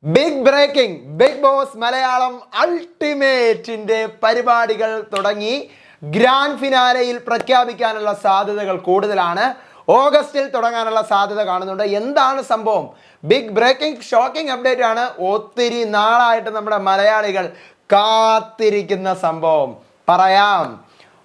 Big breaking Bigg Boss Malayalam അൾട്ടിമേറ്റിന്റെ പരിപാടികൾ തുടങ്ങി. ഗ്രാൻഡ് ഫിനാലയിൽ പ്രഖ്യാപിക്കാനുള്ള സാധ്യതകൾ കൂടുതലാണ്. ഓഗസ്റ്റിൽ തുടങ്ങാനുള്ള സാധ്യത കാണുന്നുണ്ട്. എന്താണ് സംഭവം? ബിഗ് ബ്രേക്കിംഗ് ഷോക്കിംഗ് അപ്ഡേറ്റ് ആണ്. ഒത്തിരി നാളായിട്ട് നമ്മുടെ മലയാളികൾ കാത്തിരിക്കുന്ന സംഭവം പറയാം.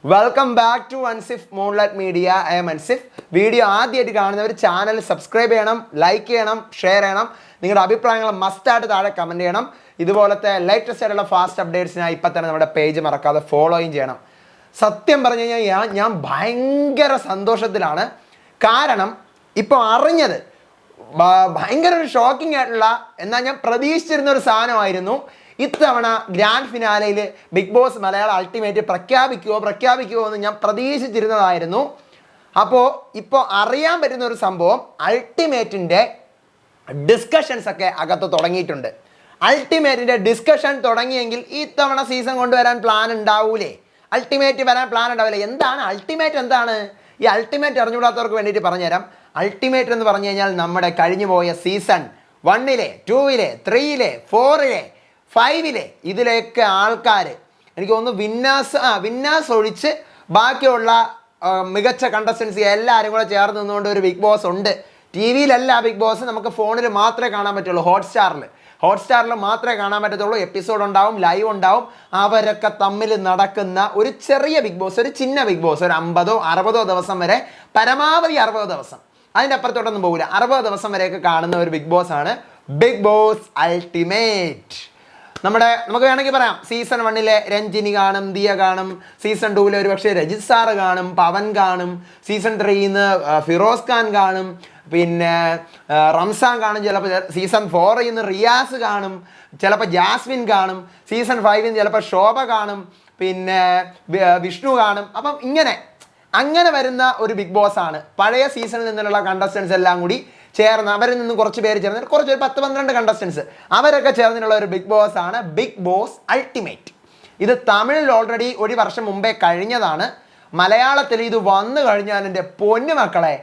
Welcome back to Ansif moonlight media. I'm Ansif. Video ആദ്യമായിട്ട് കാണുന്നവർ ചാനൽ സബ്സ്ക്രൈബ് ചെയ്യണം, ലൈക്ക് ചെയ്യണം, ഷെയർ ചെയ്യണം. നിങ്ങളുടെ അഭിപ്രായങ്ങൾ മസ്റ്റായിട്ട് താഴെ കമൻറ്റ് ചെയ്യണം. ഇതുപോലത്തെ ലേറ്റസ്റ്റ് ആയിട്ടുള്ള ഫാസ്റ്റ് അപ്ഡേറ്റ്സിനായി ഇപ്പം തന്നെ നമ്മുടെ പേജ് മറക്കാതെ ഫോളോയും ചെയ്യണം. സത്യം പറഞ്ഞു കഴിഞ്ഞാൽ ഞാൻ ഭയങ്കര സന്തോഷത്തിലാണ്. കാരണം ഇപ്പോൾ അറിഞ്ഞത് ഭയങ്കര ഒരു ഷോക്കിംഗ് ആയിട്ടുള്ള, എന്നാൽ ഞാൻ പ്രതീക്ഷിച്ചിരുന്ന ഒരു സാധനമായിരുന്നു. ഇത്തവണ ഗ്രാൻഡ് ഫിനാലയിൽ ബിഗ് ബോസ് മലയാളം അൾട്ടിമേറ്റ് പ്രഖ്യാപിക്കുമോ എന്ന് ഞാൻ പ്രതീക്ഷിച്ചിരുന്നതായിരുന്നു. അപ്പോൾ ഇപ്പോൾ അറിയാൻ പറ്റുന്ന ഒരു സംഭവം, അൾട്ടിമേറ്റിൻ്റെ ഡിസ്കഷൻസ് ഒക്കെ അകത്ത് തുടങ്ങിയിട്ടുണ്ട്. അൾട്ടിമേറ്റിൻ്റെ ഡിസ്കഷൻ തുടങ്ങിയെങ്കിൽ ഇത്തവണ സീസൺ കൊണ്ടുവരാൻ പ്ലാൻ ഉണ്ടാവൂലേ? അൾട്ടിമേറ്റ് വരാൻ പ്ലാൻ ഉണ്ടാവില്ലേ? എന്താണ് അൾട്ടിമേറ്റ്? എന്താണ് ഈ അൾട്ടിമേറ്റ്? അറിഞ്ഞുകൂടാത്തവർക്ക് വേണ്ടിയിട്ട് പറഞ്ഞുതരാം. അൾട്ടിമേറ്റ് എന്ന് പറഞ്ഞു കഴിഞ്ഞാൽ നമ്മുടെ കഴിഞ്ഞു പോയ സീസൺ 1-ലെ 2-ലെ 3-ലെ 4-ലെ 5-ലെ ഇതിലേക്ക് ആൾക്കാർ, എനിക്ക് തോന്നുന്നു വിന്നേഴ്സ് ഒഴിച്ച് ബാക്കിയുള്ള മികച്ച കണ്ടസ്റ്റൻസ് എല്ലാവരും കൂടെ ചേർന്ന് നിന്നുകൊണ്ട് ഒരു ബിഗ് ബോസ് ഉണ്ട്. ടി വിയിലല്ല ബിഗ് ബോസ്, നമുക്ക് ഫോണിൽ മാത്രമേ കാണാൻ പറ്റുള്ളൂ. ഹോട്ട്സ്റ്റാറിൽ മാത്രമേ കാണാൻ പറ്റത്തുള്ളൂ. എപ്പിസോഡ് ഉണ്ടാവും, ലൈവ് ഉണ്ടാവും. അവരൊക്കെ തമ്മിൽ നടക്കുന്ന ഒരു ചെറിയ ബിഗ് ബോസ്, ഒരു ചിന്ന ബിഗ് ബോസ്, ഒരു 50-60 ദിവസം വരെ, പരമാവധി 60 ദിവസം, അതിൻ്റെ അപ്പുറത്തോട്ടൊന്നും പോകില്ല. 60 ദിവസം വരെയൊക്കെ കാണുന്ന ഒരു ബിഗ് ബോസ് ആണ് ബിഗ് ബോസ് അൾട്ടിമേറ്റ്. നമുക്ക് വേണമെങ്കിൽ പറയാം, സീസൺ 1-ലെ രഞ്ജിനി കാണും, ദിയ കാണും. സീസൺ 2-ലെ ഒരു പക്ഷേ രജിത് സാറ് കാണും, പവൻ കാണും. സീസൺ 3-ന്ന് ഫിറോസ് ഖാൻ കാണും, പിന്നെ റംസാൻ കാണും. ചിലപ്പോൾ സീസൺ 4-ന്ന് റിയാസ് കാണും, ചിലപ്പോൾ ജാസ്മിൻ കാണും. സീസൺ 5-ന്ന് ചിലപ്പോൾ ശോഭ കാണും, പിന്നെ വിഷ്ണു കാണും. അപ്പം അങ്ങനെ വരുന്ന ഒരു ബിഗ് ബോസ് ആണ്. പഴയ സീസണിൽ നിന്നുള്ള കണ്ടസ്റ്റൻസ് എല്ലാം കൂടി ചേർന്ന്, അവരിൽ നിന്ന് കുറച്ച് പേര് ചേർന്ന്, കുറച്ച് 10-12 കണ്ടസ്റ്റൻസ്, അവരൊക്കെ ചേർന്നുള്ള ഒരു ബിഗ് ബോസ് ആണ് ബിഗ് ബോസ് അൾട്ടിമേറ്റ്. ഇത് തമിഴിൽ ഓൾറെഡി 1 വർഷം മുമ്പേ കഴിഞ്ഞതാണ്. മലയാളത്തിൽ ഇത് വന്നു കഴിഞ്ഞാൽ എൻ്റെ പൊന്നു മക്കളെ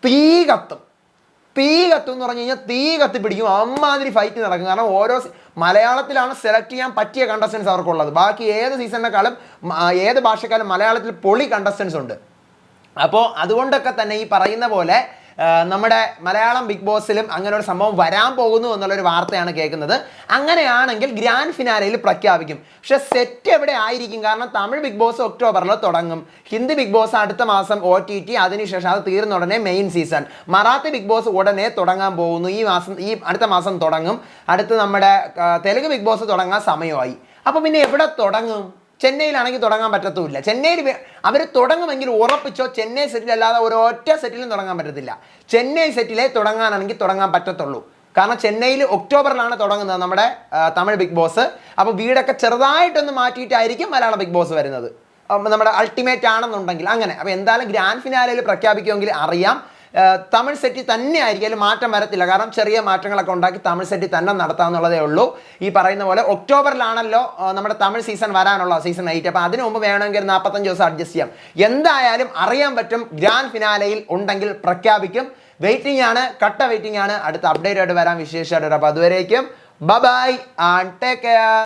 തീ കത്തും എന്ന് പറഞ്ഞു കഴിഞ്ഞാൽ തീ കത്തി പിടിക്കും. അമ്മാതിരി ഫൈറ്റ് നടക്കും. കാരണം മലയാളത്തിലാണ് സെലക്ട് ചെയ്യാൻ പറ്റിയ കണ്ടസ്റ്റൻസ് അവർക്കുള്ളത്. ബാക്കി ഏത് സീസണിനെക്കാളും ഏത് ഭാഷക്കാലും മലയാളത്തിൽ പൊളി കണ്ടസ്റ്റൻസ് ഉണ്ട്. അപ്പോൾ അതുകൊണ്ടൊക്കെ തന്നെ ഈ പറയുന്ന പോലെ നമ്മുടെ മലയാളം ബിഗ് ബോസിലും അങ്ങനെ ഒരു സംഭവം വരാൻ പോകുന്നു എന്നുള്ളൊരു വാർത്തയാണ് കേൾക്കുന്നത്. അങ്ങനെയാണെങ്കിൽ ഗ്രാൻഡ് ഫിനാലയിൽ പ്രഖ്യാപിക്കും. പക്ഷെ സെറ്റ് എവിടെ ആയിരിക്കും? കാരണം തമിഴ് ബിഗ് ബോസ് ഒക്ടോബറിൽ തുടങ്ങും, ഹിന്ദി ബിഗ് ബോസ് അടുത്ത മാസം OTT, അതിനുശേഷം അത് തീർന്ന ഉടനെ main season. Marathi Bigg Boss ഉടനെ തുടങ്ങാൻ പോകുന്നു. ഈ അടുത്ത മാസം തുടങ്ങും. അടുത്ത് നമ്മുടെ തെലുങ്ക് ബിഗ് ബോസ് തുടങ്ങാൻ സമയമായി. അപ്പോൾ പിന്നെ എവിടെ തുടങ്ങും? ചെന്നൈയിലാണെങ്കിൽ തുടങ്ങാൻ പറ്റത്തുമില്ല. ചെന്നൈയിൽ അവർ തുടങ്ങുമെങ്കിൽ ഉറപ്പിച്ചോ, ചെന്നൈ സെറ്റിലല്ലാതെ ഒരൊറ്റ സെറ്റിലും തുടങ്ങാൻ പറ്റത്തില്ല. ചെന്നൈ സെറ്റിലെ തുടങ്ങാനാണെങ്കിൽ തുടങ്ങാൻ പറ്റത്തുള്ളൂ. കാരണം ചെന്നൈയിൽ ഒക്ടോബറിലാണ് തുടങ്ങുന്നത് നമ്മുടെ തമിഴ് ബിഗ് ബോസ്. അപ്പോൾ വീടൊക്കെ ചെറുതായിട്ടൊന്ന് മാറ്റിയിട്ടായിരിക്കും മലയാളം ബിഗ് ബോസ് വരുന്നത്, നമ്മുടെ അൾട്ടിമേറ്റ് ആണെന്നുണ്ടെങ്കിൽ. അങ്ങനെ അപ്പോൾ എന്തായാലും ഗ്രാൻഡ് ഫിനാലയിൽ പ്രഖ്യാപിക്കുമെങ്കിൽ അറിയാം. തമിഴ് സെറ്റിൽ തന്നെ ആയിരിക്കും, അതിൽ മാറ്റം വരത്തില്ല. കാരണം ചെറിയ മാറ്റങ്ങളൊക്കെ ഉണ്ടാക്കി തമിഴ് സെറ്റിൽ തന്നെ നടത്താമെന്നുള്ളതേ ഉള്ളൂ. ഈ പറയുന്ന പോലെ ഒക്ടോബറിലാണല്ലോ നമ്മുടെ തമിഴ് സീസൺ വരാനുള്ള, സീസൺ 8. അപ്പോൾ അതിന് മുമ്പ് വേണമെങ്കിൽ 45 ദിവസം അഡ്ജസ്റ്റ് ചെയ്യാം. എന്തായാലും അറിയാൻ പറ്റും, ഗ്രാൻഡ് ഫിനാലയിൽ ഉണ്ടെങ്കിൽ പ്രഖ്യാപിക്കും. വെയിറ്റിംഗ് ആണ്, കട്ട വെയിറ്റിംഗ് ആണ്. അടുത്ത അപ്ഡേറ്റ് ആയിട്ട് വരാൻ വിശേഷമായിട്ട്. അപ്പോൾ അതുവരേക്കും ബൈ ആൻഡ് ടേക്ക് കെയർ.